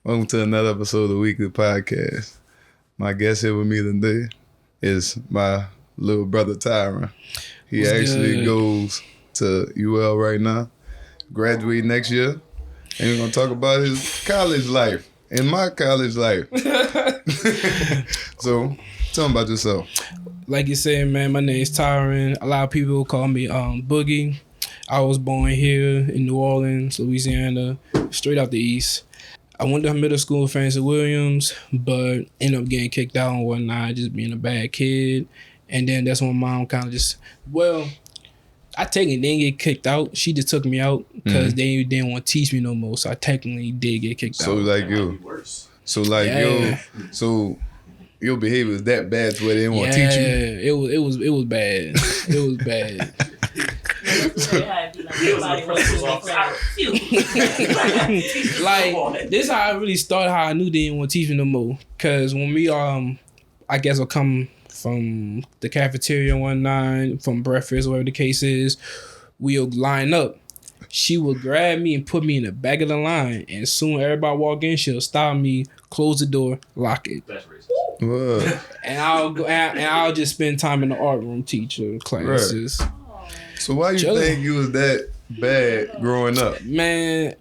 Welcome to another episode of the WeakLEE Podcast. My guest here with me today is my little brother Tyren. He actually goes to UL right now, graduate next year, and we're gonna talk about his college life and my college life. So, tell him about yourself. Like you said, man, my name is Tyren. A lot of people call me Boogie. I was born here in New Orleans, Louisiana, straight out the East. I went to middle school with Fancy Williams, but ended up getting kicked out and whatnot, just being a bad kid. And then that's when my mom kind of I technically didn't get kicked out. She just took me out because they didn't want to teach me no more. So I technically did get kicked out. So your behavior was that bad to where they didn't want to teach you? Yeah, it was bad. It was bad. Like, this how I really started, how I knew they didn't want to teach me no more. Cause when we I guess I'll come from the cafeteria one night, from breakfast, whatever the case is, we'll line up. She would grab me and put me in the back of the line, and soon everybody walk in, she'll stop me, close the door, lock it. That's racist. And I'll just spend time in the art room teacher classes. Right. So why you think you was that bad growing up? Man,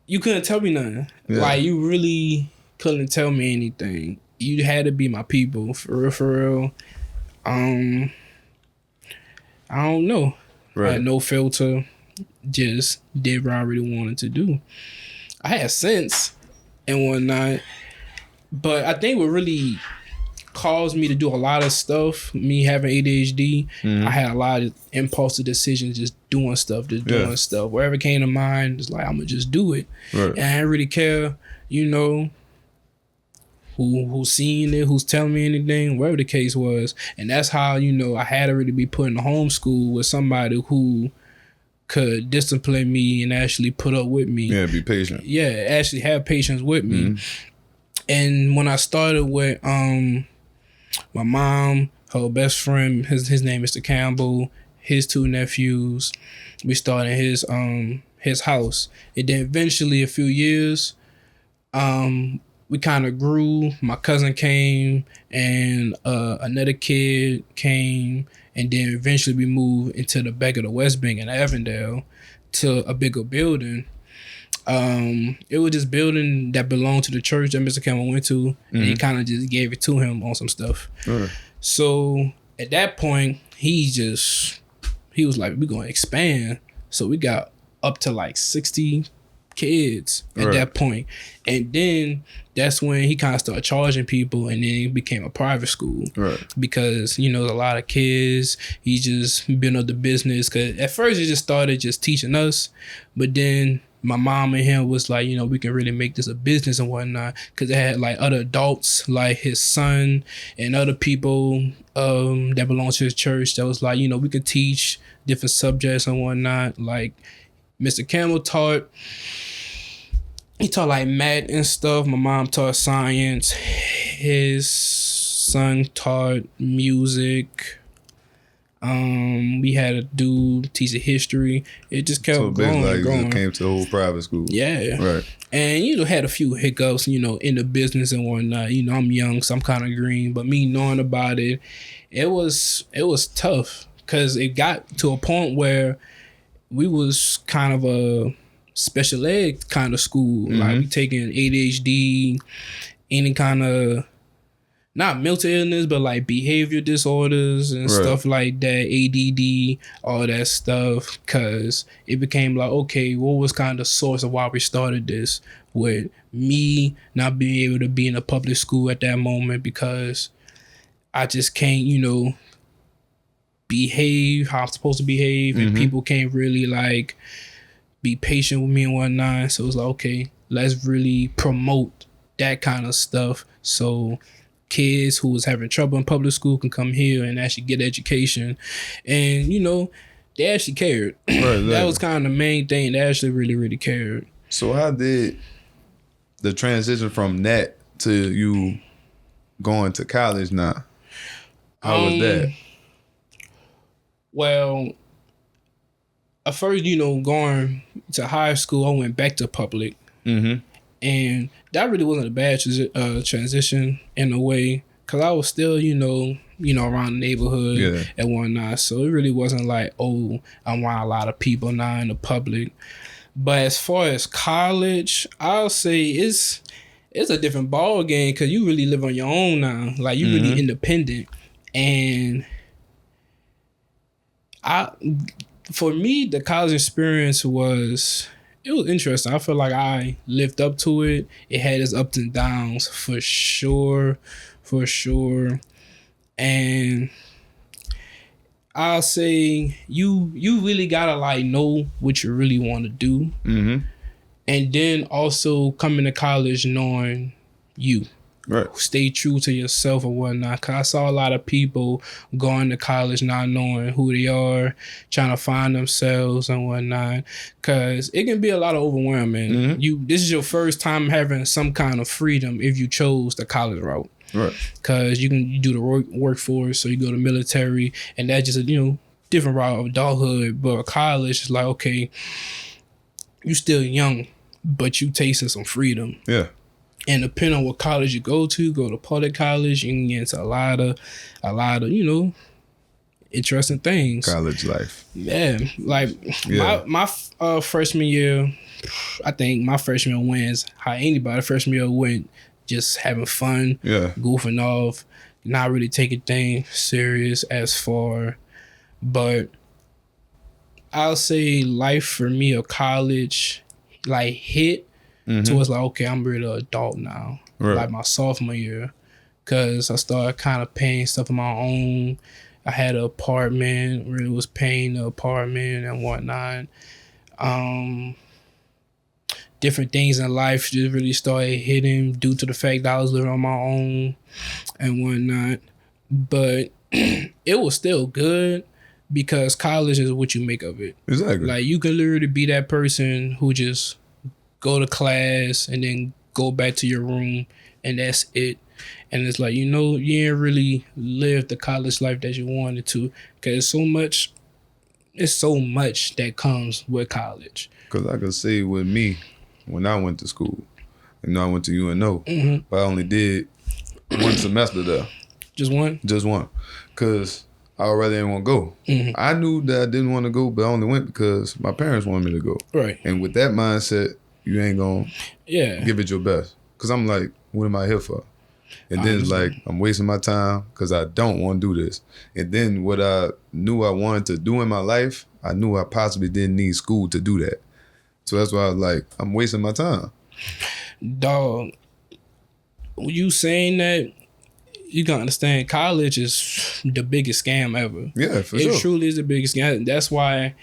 you couldn't tell me nothing. Yeah. Like, you really couldn't tell me anything. You had to be my people, for real. I don't know. Right. I had no filter. Just did what I really wanted to do. I had sense and whatnot, but I think what really caused me to do a lot of stuff, me having ADHD, I had a lot of impulsive decisions, just doing stuff. Wherever came to mind, it's like, I'm going to just do it. Right. And I didn't really care, who's seeing it, who's telling me anything, whatever the case was. And that's how, I had to really be put in the homeschool with somebody who could discipline me and actually put up with me. Yeah, be patient. Yeah, actually have patience with me. And when I started with my mom, her best friend, his name is Mr. Campbell, his two nephews, we started his house. And then eventually, a few years, we kind of grew. My cousin came, and another kid came, and then eventually we moved into the back of the West Bank in Avondale to a bigger building. It was this building that belonged to the church that Mr. Campbell went to, and he kind of just gave it to him on some stuff. So at that point, he was like, we're going to expand. So we got up to like 60 kids at that point. And then that's when he kind of started charging people, and then it became a private school. Right. Because, a lot of kids, he just built up the business. Because at first, he just started just teaching us, but then my mom and him was like, we can really make this a business and whatnot, because they had like other adults, like his son and other people that belong to his church that was like, we could teach different subjects and whatnot. Like Mr. Campbell he taught like math and stuff. My mom taught science. His son taught music. We had a dude teaching history. It just kept growing and growing. You came to the whole private school. Yeah. Right. And, had a few hiccups, in the business and whatnot. I'm young, so I'm kind of green. But me knowing about it, it was tough, because it got to a point where we was kind of a special ed kind of school. Like, we taking ADHD, any kind of, not mental illness, but like behavior disorders and stuff like that, ADD, all that stuff. Cause it became like, okay, what was kind of the source of why we started this, with me not being able to be in a public school at that moment, because I just can't, behave how I'm supposed to behave, and people can't really like be patient with me and whatnot. So it's like, okay, let's really promote that kind of stuff, so kids who was having trouble in public school can come here and actually get education. And they actually cared. Right, that was kind of the main thing. They actually really, really cared. So how did the transition from that to you going to college now? How was that? Well, at first, going to high school, I went back to public. And that really wasn't a bad transition in a way, because I was still, around the neighborhood and whatnot. So it really wasn't like, oh, I'm around a lot of people now in the public. But as far as college, I'll say it's a different ball game, because you really live on your own now. Like, you really independent. And for me, the college experience was interesting. I feel like I lived up to it. It had its ups and downs for sure. And I'll say you really gotta like know what you really want to do. And then also coming to college knowing you. Right. Stay true to yourself or whatnot. Cause I saw a lot of people going to college not knowing who they are, trying to find themselves and whatnot. Cause it can be a lot of overwhelming. This is your first time having some kind of freedom if you chose the college route. Right. Cause you do the workforce, so you go to military, and that's just a different route of adulthood. But college is like, okay, you still young, but you tasting some freedom. Yeah. And depending on what college you go to public college, you can get into a lot of, interesting things. College life. Yeah. Like my freshman year, I think my freshman year went how anybody freshman year went, just having fun, goofing off, not really taking things serious as far. But I'll say life for me of college, like hit. So it's like, okay, I'm really an adult now. Right. Like my sophomore year. Because I started kind of paying stuff on my own. I had an apartment, really was paying the apartment and whatnot. Different things in life just really started hitting due to the fact that I was living on my own and whatnot. But it was still good, because college is what you make of it. Exactly. Like, you can literally be that person who just go to class and then go back to your room, and that's it. And it's like, you didn't really live the college life that you wanted to, because it's so much that comes with college. Because I could say with me, when I went to school, I went to UNO, but I only did one semester there. Just one? Just one. Because I already didn't want to go. I knew that I didn't want to go, but I only went because my parents wanted me to go. Right. And with that mindset, you ain't going to give it your best. Because I'm like, what am I here for? And then it's like, I'm wasting my time because I don't want to do this. And then what I knew I wanted to do in my life, I knew I possibly didn't need school to do that. So that's why I was like, I'm wasting my time. Dog, you saying that, you gotta understand, college is the biggest scam ever. Yeah, for sure. It truly is the biggest scam. That's why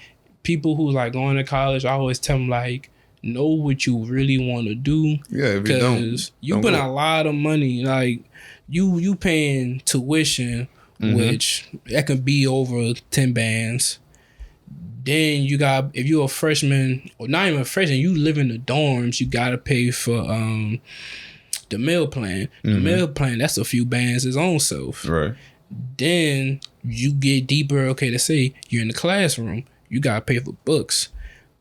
people who like going to college, I always tell them, like, know what you really want to do. Yeah, if you don't, because you put a lot of money. Like, you paying tuition, which that could be over 10 bands. Then you got, if you're a freshman, or not even a freshman, you live in the dorms, you gotta pay for the meal plan. The meal plan, that's a few bands its own self. Right. Then you get deeper. Okay, let's say you're in the classroom, you gotta pay for books.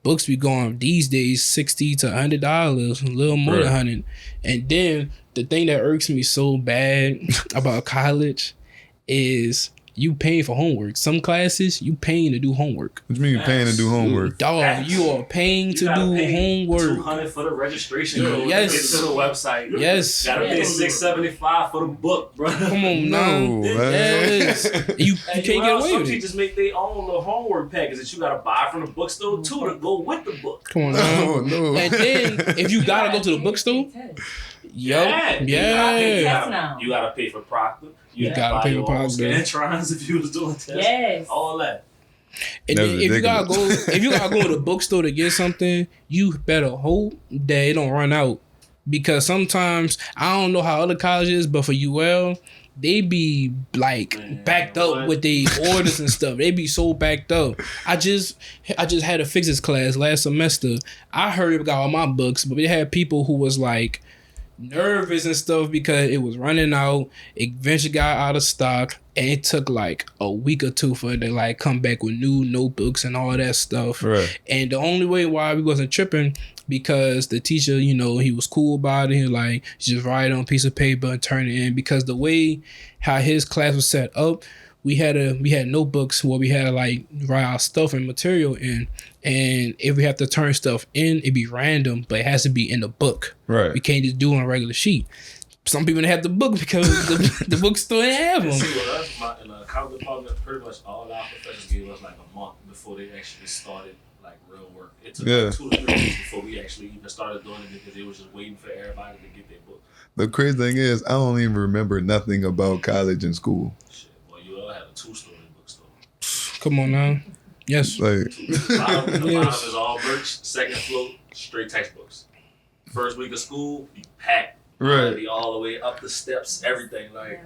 Books be going these days $60 to $100, a little more than 100. And then the thing that irks me so bad about college is you paying for homework. Some classes you paying to do homework. What do you mean you paying to do homework? Dog, you are paying to do homework. $200 for the registration code. Yes. To the website. Yes. Gotta pay $675 for the book, bro. Come on now. Yes. You can't get away with it. Some teachers make their own little homework package that you gotta buy from the bookstore too to go with the book. Come on now. No. And then if you gotta go to the bookstore, you gotta pay for proctor. You gotta pay for proctor. Introns if you was doing tests. Yes. All that. And then if you gotta go to the bookstore to get something, you better hope that it don't run out. Because sometimes, I don't know how other colleges, but for UL, they be like backed up with the orders and stuff. They be so backed up. I just had a physics class last semester. I heard about all my books, but they had people who was like nervous and stuff because it was running out. It eventually got out of stock, and it took like a week or two for it to like come back with new notebooks and all that stuff. Right. And the only way why we wasn't tripping because the teacher, you know, he was cool about it. He was like, just write it on a piece of paper and turn it in. Because the way how his class was set up, we had notebooks where we had to like write our stuff and material in. And if we have to turn stuff in, it'd be random, but it has to be in the book. Right. We can't just do it on a regular sheet. Some people didn't have the book because the bookstore didn't have them. See, with us, in the accounting department, pretty much all our professors gave us like a month before they actually started like real work. It took like 2 to 3 weeks before we actually even started doing it because they was just waiting for everybody to get their book. The crazy thing is, I don't even remember nothing about college and school. Shit, boy, you all had a 2-story bookstore. Come on now. Yes. Like, The bottom is all merch. Second floor, straight textbooks. First week of school, be packed. right. Be all the way up the steps, everything like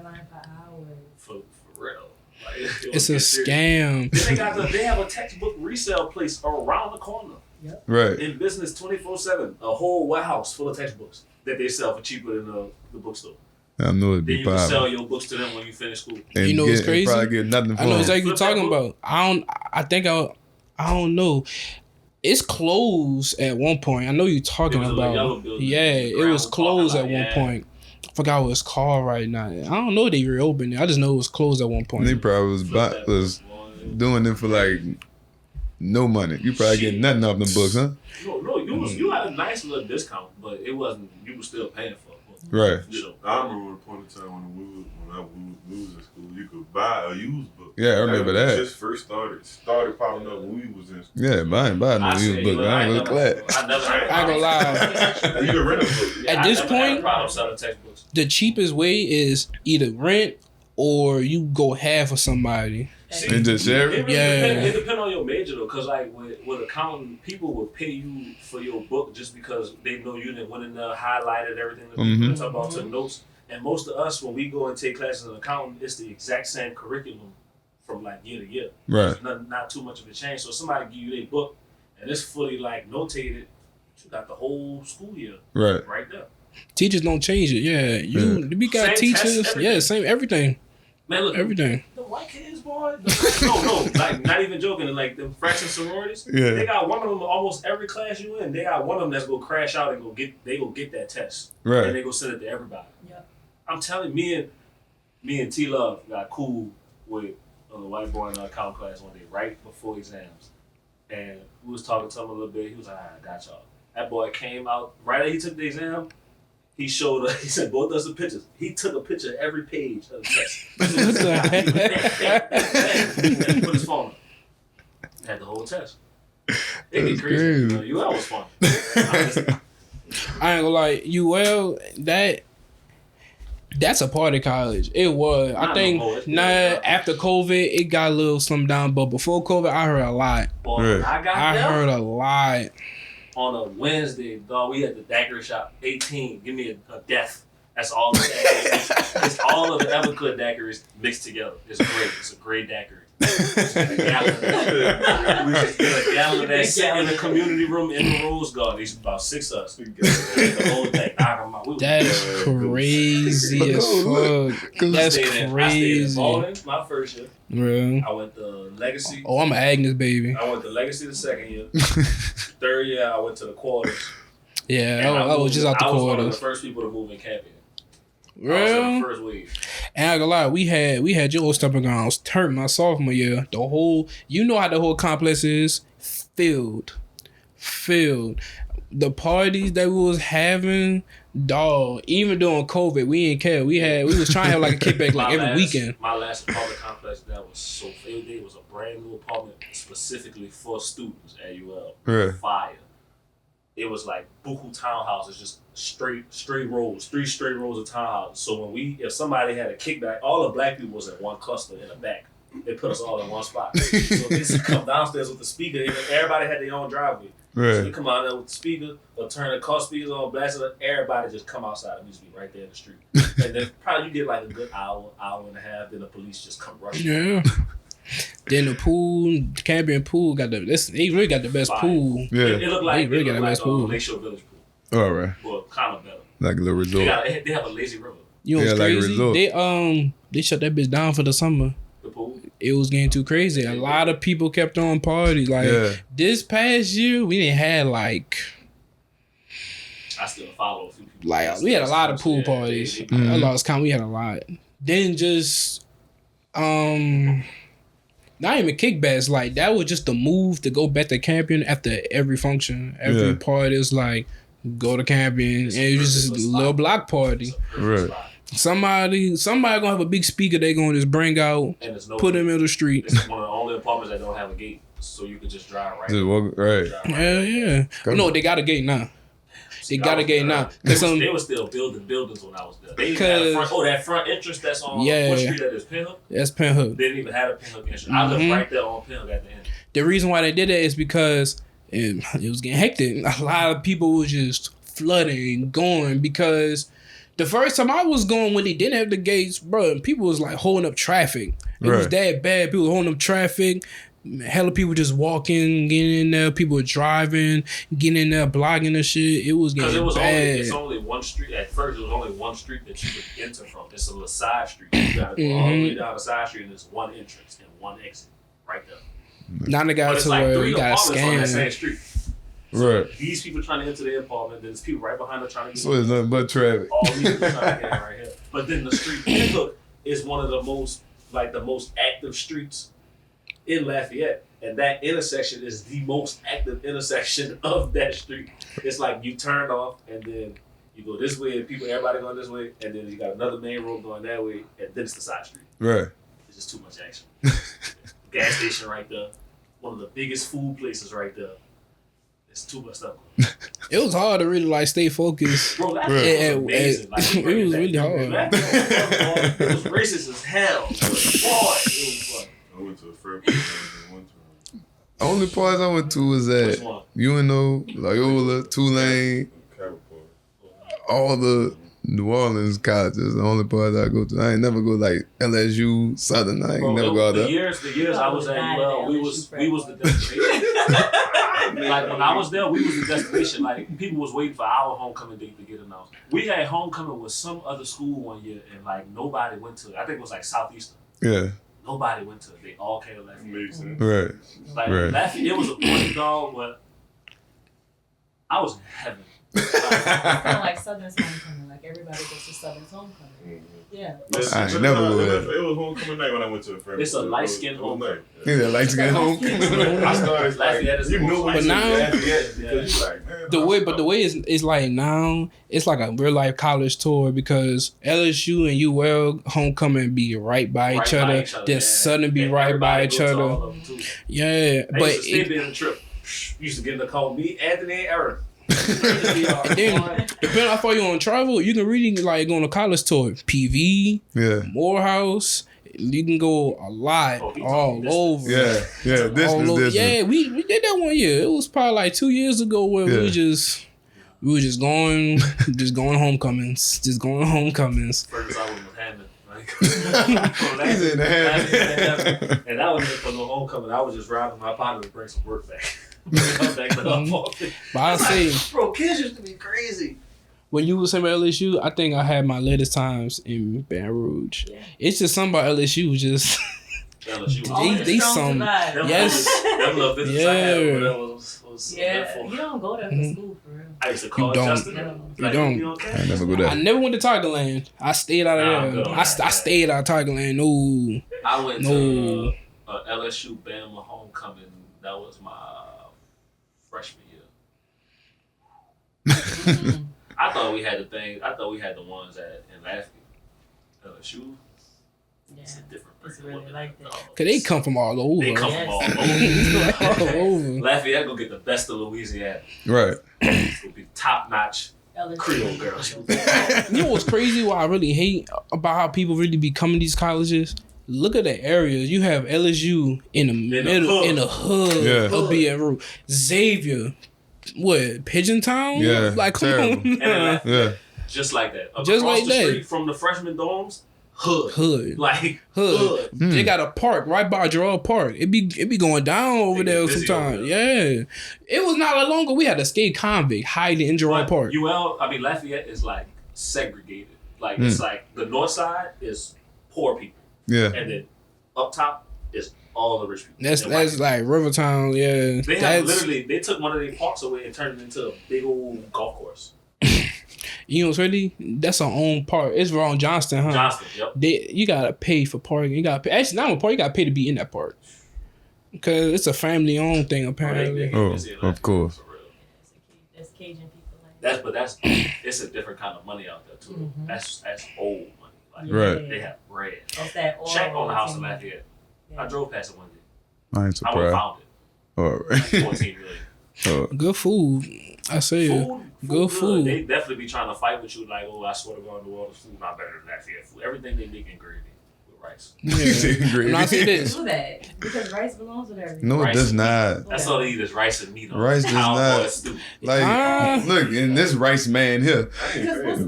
for real. Like, It's a scam. Then they have a textbook resale place around the corner. Yep. Right. In business 24/7, a whole warehouse full of textbooks that they sell for cheaper than the bookstore. I know it'd Then be you can popular. sell your books to them when you finish school. And You know what's crazy? Probably get nothing for I know them. exactly what you're talking Flip about. I don't know. It's closed at one point. I know you're talking It was a about. yellow building. Yeah, it Brown was closed at parking lot, one point. I forgot what it's called right now. I don't know they reopened it. I just know it was closed at one And point. they probably was doing it for like no money. You probably getting nothing off them books, huh? No, you had a nice little discount, but it wasn't. You were still paying for it. Right. You know, I remember a point in time when we was in school, you could buy a used book. Yeah, I remember that. Just first started popping up when we was in school. Yeah, but I ain't buying no used book. I ain't gonna clap. I never had a I ain't gonna lie. You could rent a book. At this I never had a point- problem selling textbooks. The cheapest way is either rent or you go half for somebody. And just share it? It depends on your major though, cause like with accounting, people will pay you for your book just because they know you didn't went in there, highlighted everything that Mhm. we talk about, took notes. And most of us, when we go and take classes in accounting, it's the exact same curriculum from like year to year. Right. There's not too much of a change. So somebody give you their book and it's fully like notated, you got the whole school year Right. right there. Teachers don't change it. Yeah, we got Same tests, teachers. everything. Yeah, same everything. Man, look, Everything. the white kids, boy. No, like not even joking. Like the fraction sororities, Yeah. they got one of them almost every class you in. They got one of them that's gonna crash out and go get that test, Right. and they go send it to everybody. Yep. I'm telling you, me and T Love got cool with a white boy in our account class one day right before exams, and we was talking to him a little bit. He was like, "I got y'all." That boy came out right after he took the exam. He showed us, he said, both us some pictures. He took a picture of every page of the test. And put his phone up. Had the whole test. It get That's crazy. crazy. UL was fun. I ain't gonna lie, UL, that's a party college. It was. I Not think no more. It's after COVID, it got a little slimmed down, but before COVID, I heard a lot. Boy, Right. when I got I there heard a lot. on a Wednesday, dog, we had the daiquiri shop. 18, give me a death. That's all the daiquiris. It's all of the Everclear daiquiris mixed together. It's great. It's a great daiquiri. A gallon of that. We just get a gallon of that sit in the community room in the Rose Garden. There's about 6 of us. The whole thing. That is crazy as fuck. That's I stayed in crazy. bowling my first year. Bro. I went to Legacy. Oh, I'm an Agnes baby. I went to Legacy the second year. Third year, I went to the quarters. Yeah, And I was just out the I was one of the quarters. first people to move in Campion. I was in Real? the first wave. And I ain't gonna lie, we had your old stepping grounds turned my sophomore year. The whole, you know how the whole complex is filled. The parties that we was having, dog. Even during COVID, we didn't care. We was trying to have like a kickback like every weekend. My last apartment complex that was so filled. It was a brand new apartment specifically for students at UL. Right. Fire. It was like buku townhouses, just straight rows, 3 straight rows of townhouses. So if somebody had a kickback, all the black people was in one cluster in the back. They put us all in one spot. So they used to come downstairs with the speaker. Everybody had their own driveway. So you Right. come out there with the speaker or turn the car speakers on, blast it up. Everybody just come outside. We just be right there in the street. And then probably you get like a good hour and a half. Then the police just come rushing. Yeah. Then the pool, Campion pool they really got the best Fire. pool. It Yeah. looked like, They really got the best pool. Lakeshore Village pool. All right. Well, kind of better. Like a little They, resort. they have a lazy river. You know what's Yeah, like a crazy? resort. They shut that bitch down for the summer. The pool. It was getting too crazy. A lot of people kept on parties. Like Yeah. this past year, we didn't have like I still follow a few people. Like we had a lot of pool parties. I lost count. We had a lot. Then just not even kickbacks. Like that was just the move to go back to camping after every function, every party. Is like go to camping, and it was just a little block party. Right. Somebody gonna have a big speaker. They gonna just bring out, put them in the street. It's one of the only apartments that don't have a gate, so you can just drive right. Just walk, right. Yeah. No, they got a gate now. They got a gate now. They were still building buildings when I was there. They even had that front entrance that's on what street that is Pinhook? That's Pinhook. They didn't even have a Pinhook entrance. I lived right there on Pinhook at the end. The reason why they did that is because it was getting hectic. A lot of people was just flooding, going because the first time I was going when they didn't have the gates, bro, people was like holding up traffic. It was that bad. People holding up traffic. Hella people just walking, getting in there. People were driving, getting in there, blocking the shit. It was getting bad. It's only one street. At first, it was only one street that you could enter from. It's a side street. You gotta go all the way down the side street, and there's one entrance and one exit right there. Now they got to where you got to scan. On that same street. Right. These people trying to enter their apartment, then there's people right behind them trying to get so it's nothing but traffic. All these people trying to get in right here. But then the street Pinhook is one of the most active streets in Lafayette. And that intersection is the most active intersection of that street. It's like you turn off and then you go this way and everybody going this way, and then you got another main road going that way, and then it's the side street. Right. It's just too much action. Gas station right there. One of the biggest food places right there. It's too much stuff. It was hard to really like stay focused. Bro, that was amazing. It was really hard. It was racist as hell. It was hard. It was fun. I went to a fair place one time. Only parts I went to was at UNO, Loyola, Tulane, all the New Orleans colleges. The only parts I go to. I ain't never go like LSU, Southern. I ain't never go out there. The years I was at we was the destination. Like when I was there, we was the destination. Like people was waiting for our homecoming date to get announced. We had homecoming with some other school one year, and like nobody went to it. I think it was like Southeastern. Yeah. Nobody went to it. They all came to Lafayette. Right. Like Lafayette, it was a point dog, but I was in heaven. It's kind of like Southern's homecoming. Like everybody goes to Southern's homecoming. Yeah. I ain't never go there. It was homecoming night when I went to the fair. It's a light skinned homecoming. Yeah, light skinned homecoming. I started Lafayette. You knew but now the way it's like now it's like a real life college tour because LSU and UL homecoming be right by each other. Then Southern be right by each other. Yeah, but it being a trip. Used to get in the call me, Anthony, and Aaron. And then, depending on how far you want to travel, you can really like go on a college tour. PV, Morehouse. You can go a lot all over. Yeah, distance. Yeah, we did that one year. It was probably like 2 years ago where we were just going homecomings. First I was with Hammond. He's in the Hammond. And that wasn't for no homecoming. I was just robbing my partner to bring some work back. But I say, bro, kids used to be crazy. When you was in LSU, I think I had my latest times in Baton Rouge. Yeah. It's just something about LSU just they some you don't go there for school for real. I used to call Justin. You don't. I never go there. I never went to Tigerland. I stayed out of there. I stayed out of Tigerland. No. I went to LSU Bama homecoming. That was my freshman year. I thought we had the thing. I thought we had the ones in Lafayette. LSU. Yeah. It's a different It's really like that. Cause they come from all over. They come from all over. Lafayette gonna get the best of Louisiana. Right. It's gonna be top notch Creole girls. You know what's crazy? What I really hate about how people really be coming to these colleges. Look at the areas. You have LSU in the middle, in the hood of Baton Rouge. Xavier, what, Pigeon Town? Yeah, like come on. Yeah, just like that. Just like the that. Street from the freshman dorms, hood. Like hood. They got a park right by Gerard Park. It be going down over there sometimes. Yeah, it was not that long ago. We had a skate convict hiding in Gerard Park. Lafayette is like segregated. Like it's like the north side is poor people. Yeah. And then up top is all the rich people. That's like Rivertown, yeah. They took one of their parks away and turned it into a big old golf course. You know what's really? That's our own part. It's wrong Johnston, huh? Johnston, yep. You gotta pay for parking. You gotta pay. Actually, not a park. You gotta pay to be in that park. Because it's a family-owned thing, apparently. Of course. There's Cajun people like that. That's it's a different kind of money out there too. Mm-hmm. That's old money. Like, Right. They have bread. That's that oil. Check on the house in Lafayette. Yeah. I drove past it one day. I ain't I went and surprised. found it. All right. 14 million. Good food. I say it. Good food. They definitely be trying to fight with you like, oh, I swear to God, the world is food not better than Lafayette food. Everything they make in gravy with rice. Yeah. Now I say this. Do that because rice belongs with everything. No, it Rice does and not. That's all they eat is rice and meat. Rice does not. Like, look, and this rice man here.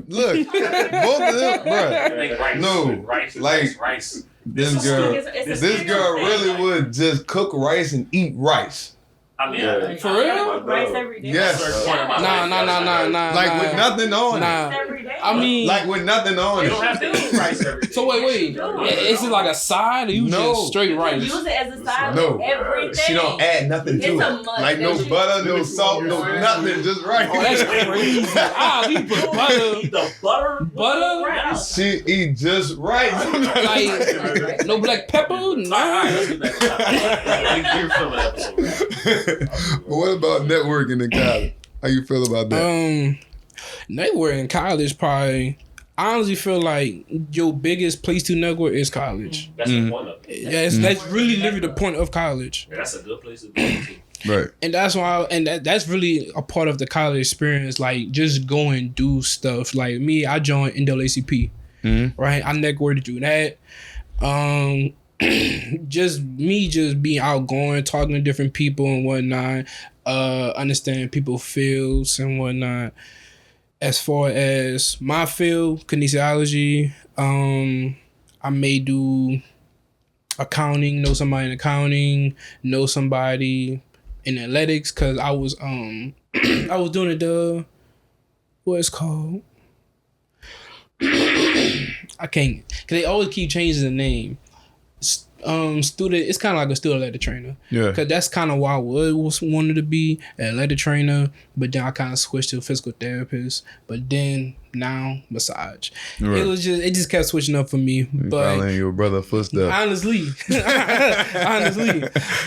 Look, both of them, bruh. No, rice. This girl really would just cook rice and eat rice. I mean, For real? Rice every day. Yes. Nah. Like with nothing on it. Nah. Every day. I mean, Like with nothing on you don't it. have to eat rice every day. so wait. Is it like a side or you No. just straight rice? Use it as a side No. with everything. She don't add nothing It's to a it. must Like no that you- butter, no salt, no nothing, just rice. Oh, that's crazy. You put butter. Eat the butter. Butter? Rice. She eat just rice. Like, no black pepper? All right, No. let's get back to that. We're filming an episode. But what about networking in college? How you feel about that? Network in college probably. I honestly feel like your biggest place to network is college. That's the point of it. Yeah, that's really literally the point of college. Yeah, that's a good place to be too. Right. And that's why, that's really a part of the college experience. Like, just go and do stuff. Like me, I joined NAACP, right? I networked through that. Just being outgoing, talking to different people and whatnot, understanding people's fields and whatnot. As far as my field, kinesiology, I may do accounting, know somebody in accounting, know somebody in athletics, cause I was I was doing it what it's called. I can't, cause they always keep changing the name. Student, it's kind of like a student athletic trainer. Yeah. Cause that's kind of why I wanted to be an athletic trainer, but then I kind of switched to a physical therapist. But then now massage. Right. It just kept switching up for me. You But following your brother's footsteps. honestly,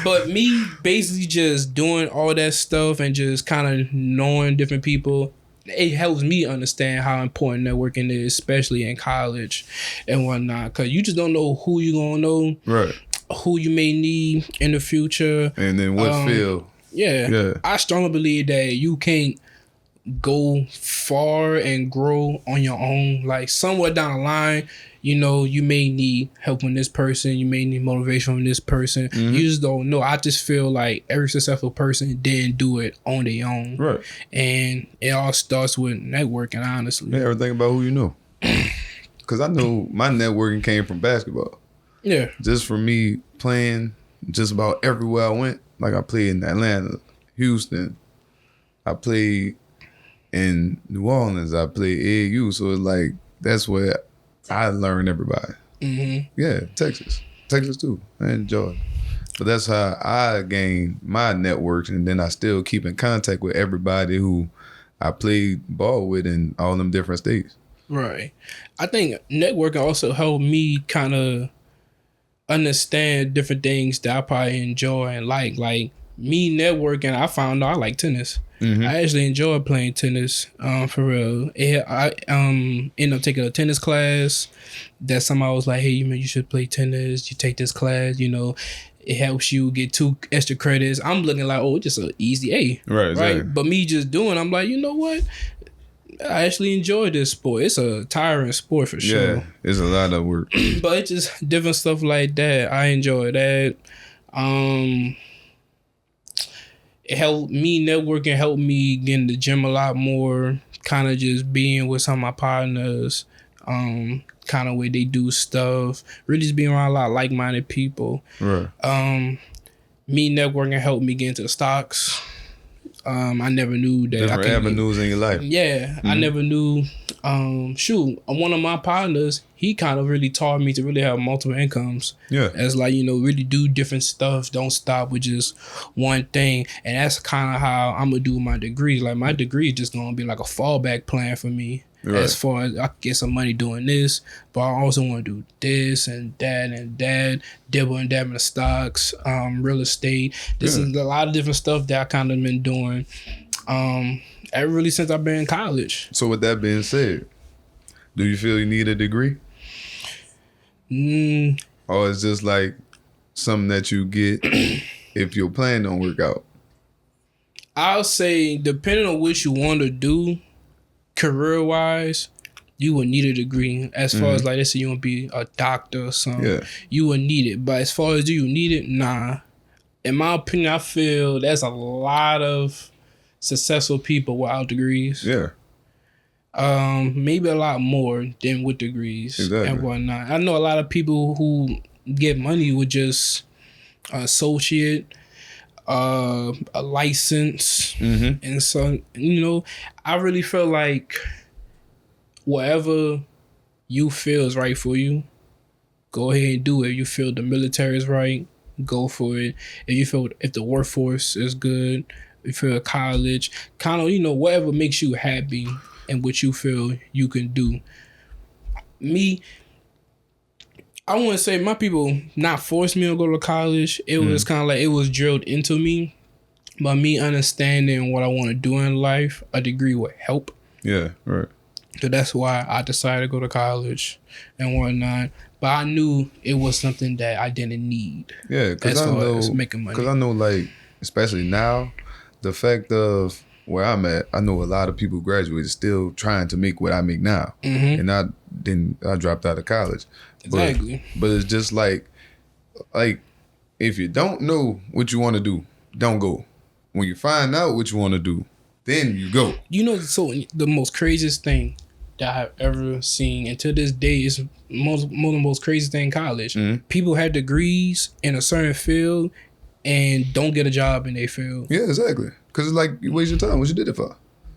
but me basically just doing all that stuff and just kind of knowing different people, it helps me understand how important networking is, especially in college and whatnot. Cause you just don't know who you gonna know, Right. who you may need in the future. And then what field? Yeah. I strongly believe that you can't go far and grow on your own. Like somewhere down the line, you know, you may need help from this person. You may need motivation from this person. You just don't know. I just feel like every successful person didn't do it on their own. Right. And it all starts with networking, honestly. Yeah, everything about who you know. Because I know my networking came from basketball. Yeah. Just from me playing just about everywhere I went. Like I played in Atlanta, Houston. I played in New Orleans. I played AAU. So it's like, that's where I learned everybody. Yeah, Texas too, and Georgia. But that's how I gained my networks, and then I still keep in contact with everybody who I played ball with in all them different states. Right. I think networking also helped me kind of understand different things that I probably enjoy and like. Like me networking, I found out I like tennis. I actually enjoy playing tennis, for real. I ended up taking a tennis class that somebody was like, hey, you should play tennis. You take this class, you know, it helps you get 2 extra credits. I'm looking like, oh, just an easy A. Right, exactly. But me just doing, I'm like, you know what? I actually enjoy this sport. It's a tiring sport for sure. Yeah, it's a lot of work. But it's just different stuff like that. I enjoy that. It helped me networking, helped me get in the gym a lot more, kind of just being with some of my partners, kind of where they do stuff, really just being around a lot of like-minded people. Right. Me networking helped me get into the stocks. I never knew that Different avenues in your life. Yeah, I never knew One of my partners, he kind of really taught me to really have multiple incomes. Yeah. As like, really do different stuff. Don't stop with just one thing. And that's kind of how I'm going to do my degree. Like my degree is just going to be like a fallback plan for me. Right. As far as I can get some money doing this, but I also want to do this and that, dibble and dab in the stocks, real estate. This is a lot of different stuff that I kind of been doing. Ever really since I've been in college. So with that being said, do you feel you need a degree? Or it's just like something that you get if your plan don't work out? I'll say depending on what you want to do, career wise, you would need a degree. As far as like let's say you want to be a doctor or something, you would need it. But as far as do you need it, nah. In my opinion, I feel there's a lot of successful people without degrees. Yeah. Maybe a lot more than with degrees and whatnot. I know a lot of people who get money with just associate, a license, and so I really feel like whatever you feel is right for you, go ahead and do it. You feel the military is right, go for it. If you feel if the workforce is good, if you feel college, kind of, whatever makes you happy and what you feel you can do. Me, I wouldn't say my people not forced me to go to college. It was kind of like it was drilled into me. But me understanding what I want to do in life, a degree would help. Yeah, right. So that's why I decided to go to college and whatnot. But I knew it was something that I didn't need. Yeah, because making money. Because I know, like, especially now, the fact of where I'm at, I know a lot of people graduated still trying to make what I make now. And I dropped out of college. Exactly. But it's just like if you don't know what you want to do, don't go. When you find out what you want to do, then you go. So the most craziest thing that I've ever seen, and to this day is one of the most craziest thing in college. People have degrees in a certain field and don't get a job in their field. Yeah, exactly. Because it's like you waste your time. What you did it for?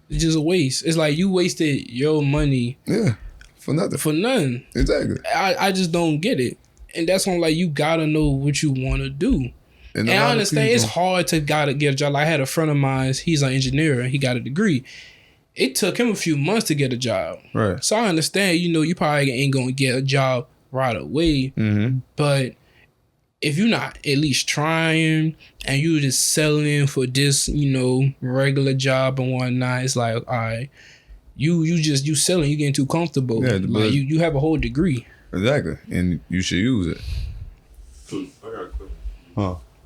It's just a waste. It's like you wasted your money. Yeah, for nothing. For nothing. Exactly. I just don't get it. And that's when like you gotta know what you want to do. And I understand it's hard to gotta get a job. Like I had a friend of mine, he's an engineer, and he got a degree. It took him a few months to get a job. Right. So I understand, you probably ain't gonna get a job right away. But if you're not at least trying and you just settling for this, regular job and whatnot, it's like, all right, you selling, you getting too comfortable. Yeah, like you have a whole degree. Exactly. And you should use it. So I got a question.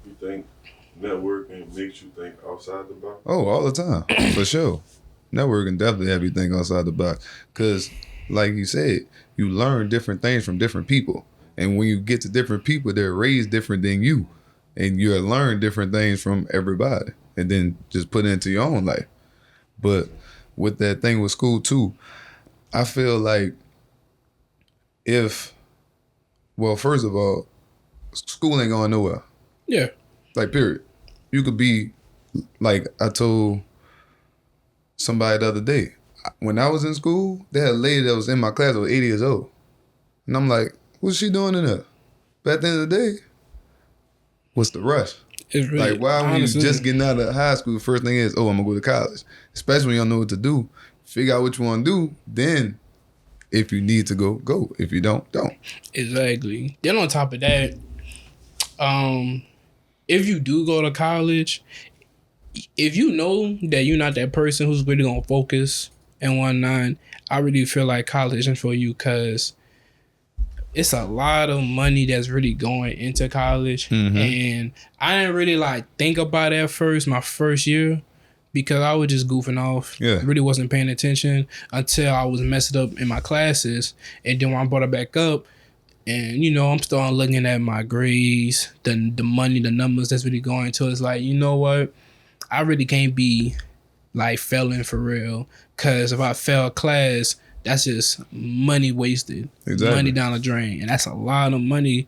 You think networking makes you think outside the box? Oh, all the time. For sure. Networking definitely have you think outside the box. Because, like you said, you learn different things from different people. And when you get to different people, they're raised different than you. And you learn different things from everybody. And then just put it into your own life. But with that thing with school, too, I feel like first of all, school ain't going nowhere. Yeah. Like, period. You could be, like I told somebody the other day, when I was in school, they had a lady that was in my class that was 80 years old. And I'm like, what's she doing in there? But at the end of the day, what's the rush? It's really, like, why when you just getting out of high school, the first thing is, I'm going to go to college. Especially when you don't know what to do. Figure out what you want to do, then if you need to go, go. If you don't. Exactly. Then on top of that, if you do go to college, if you know that you're not that person who's really going to focus and whatnot, I really feel like college isn't for you because it's a lot of money that's really going into college. And I didn't really think about it at first, my first year, because I was just goofing off. Yeah. Really wasn't paying attention until I was messed up in my classes. And then when I brought it back up, and, I'm starting looking at my grades, the money, the numbers that's really going to it. It's like, you know what? I really can't be, failing for real. Because if I fail a class, that's just money wasted. Exactly. Money down the drain. And that's a lot of money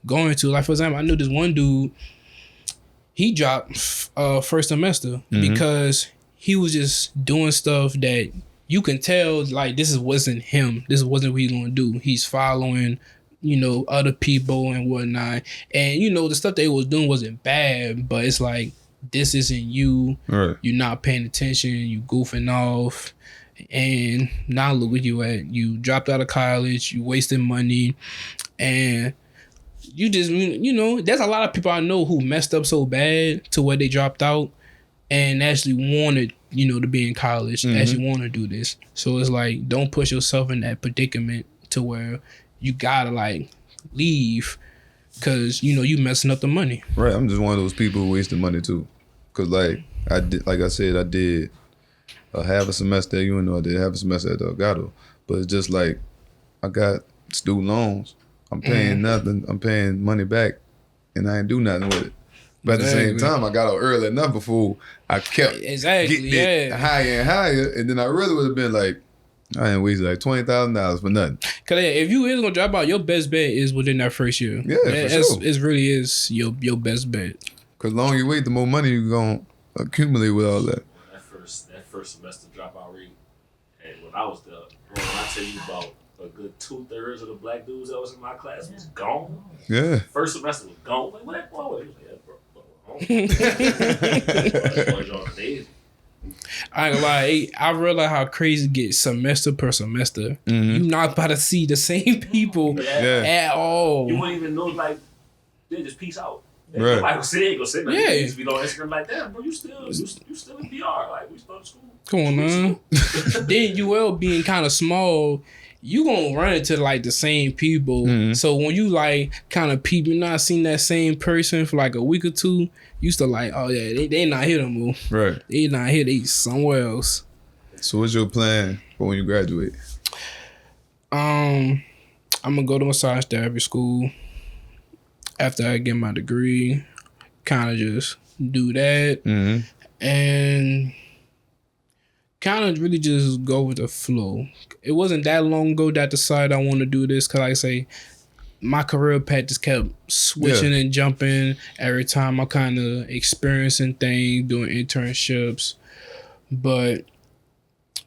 going to. Like, for example, I knew this one dude, he dropped first semester because he was just doing stuff that you can tell like this wasn't him. This wasn't what he's gonna do. He's following, other people and whatnot. And the stuff they was doing wasn't bad, but it's like this isn't you. Right. You're not paying attention. You goofing off. And now look where you at. You dropped out of college. You wasted money. And you just, there's a lot of people I know who messed up so bad to where they dropped out and actually wanted, to be in college, actually want to do this. So it's like, don't push yourself in that predicament to where you gotta like leave because, you messing up the money. Right. I'm just one of those people who wasted money too. Cause like I did half a semester at UNO, I did half a semester at Delgado. But it's just like, I got student loans. I'm paying nothing. I'm paying money back, and I ain't do nothing with it. But at the same time, I got out early enough before I kept getting it higher and higher, and then I really would have been like, I ain't wasted like $20,000 for nothing. Cause if you is gonna drop out, your best bet is within that first year. Yeah, for sure. It really is your best bet. Cause the longer you wait, the more money you gonna accumulate with all that. That first semester dropout rate, and when I was there, bro, when I tell you about a good 2/3 of the black dudes that was in my class was gone. Yeah. First semester was gone. Like, what that boy was? Yeah, bro. I ain't gonna lie, I realize how crazy it gets semester per semester. You're not about to see the same people at all. You wouldn't even know, like, they just peace out. Right. Nobody go sit. Yeah. You just be on Instagram like that, bro. You still in PR. Like, we started school. Come on, man. Then UL being kind of small, you gonna run into like the same people. So when you like kind of peep, you not seen that same person for like a week or two, you still like, oh yeah, they not here no more. Right. They not here. They somewhere else. So what's your plan for when you graduate? I'm gonna go to massage therapy school after I get my degree. Kind of just do that and kind of really just go with the flow. It wasn't that long ago that I decided I want to do this because, like I say, my career path just kept switching and jumping every time I kind of experiencing things, doing internships. But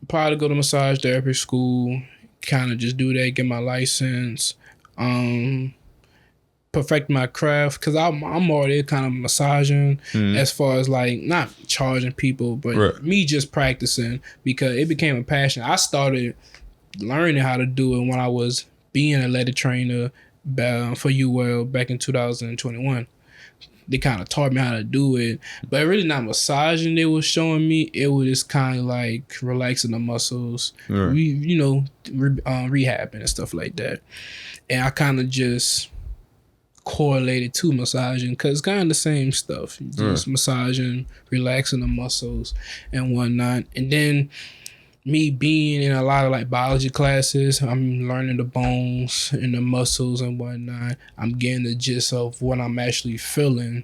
probably go to massage therapy school, kind of just do that, get my license, perfect my craft because I'm already kind of massaging as far as like not charging people, but me just practicing because it became a passion. I started learning how to do it when I was being a letter trainer for UL back in 2021. They kind of taught me how to do it, but really not massaging. They was showing me it was just kind of like relaxing the muscles, rehabbing and stuff like that. And I kind of just correlated to massaging because it's kind of the same stuff. Just massaging, relaxing the muscles and whatnot. And then me being in a lot of like biology classes, I'm learning the bones and the muscles and whatnot. I'm getting the gist of what I'm actually feeling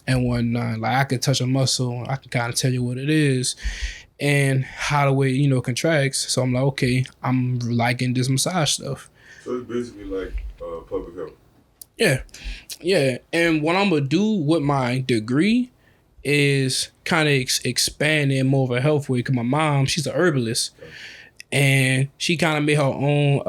and whatnot. Like I can touch a muscle, I can kind of tell you what it is and how the way, contracts. So I'm like, okay, I'm liking this massage stuff. So it's basically like public health. Yeah. And what I'm gonna do with my degree is kind of expand in more of a health way. Cause my mom, she's a herbalist, and she kind of made her own,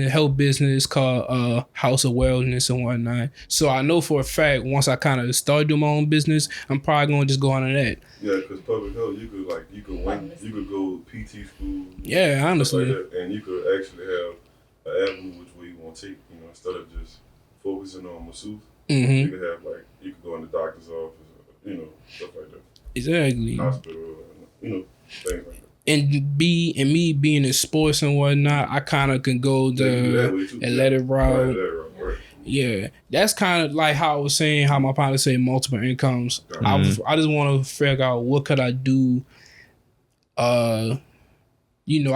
health business called House of Wellness and whatnot. So I know for a fact once I kind of start doing my own business, I'm probably gonna just go on to that. Yeah, because public health, you could go PT school. Yeah, honestly. Like that, and you could actually have an avenue which way you want to take. Instead of just focusing on masseuse, you could have you could go in the doctor's office, stuff like that. Exactly. Hospital, things like that. And me being in sports and whatnot, I kind of can go let it ride. Right. Yeah, that's kind of like how I was saying, how my partner say multiple incomes. I just want to figure out what could I do. I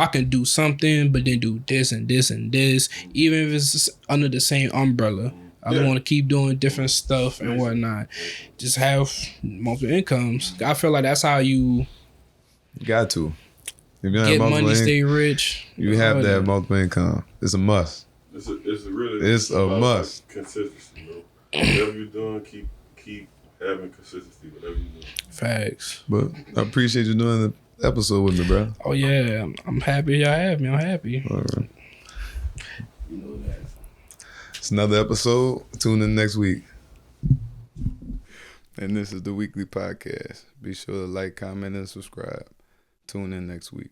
can do something, but then do this and this and this, even if it's under the same umbrella. I want to keep doing different stuff and whatnot. Just have multiple incomes. I feel like that's how you got to. If you get money, stay rich. You have to have multiple income. It's a must. It's a must. Consistency, bro. Whatever you're doing, keep having consistency. Whatever you're doing. Facts. But I appreciate you doing episode with me, bro. Oh yeah, I'm happy y'all have me. I'm happy. All right. You know that. It's another episode. Tune in next week. And this is the WeakLEE Podcast. Be sure to like, comment, and subscribe. Tune in next week.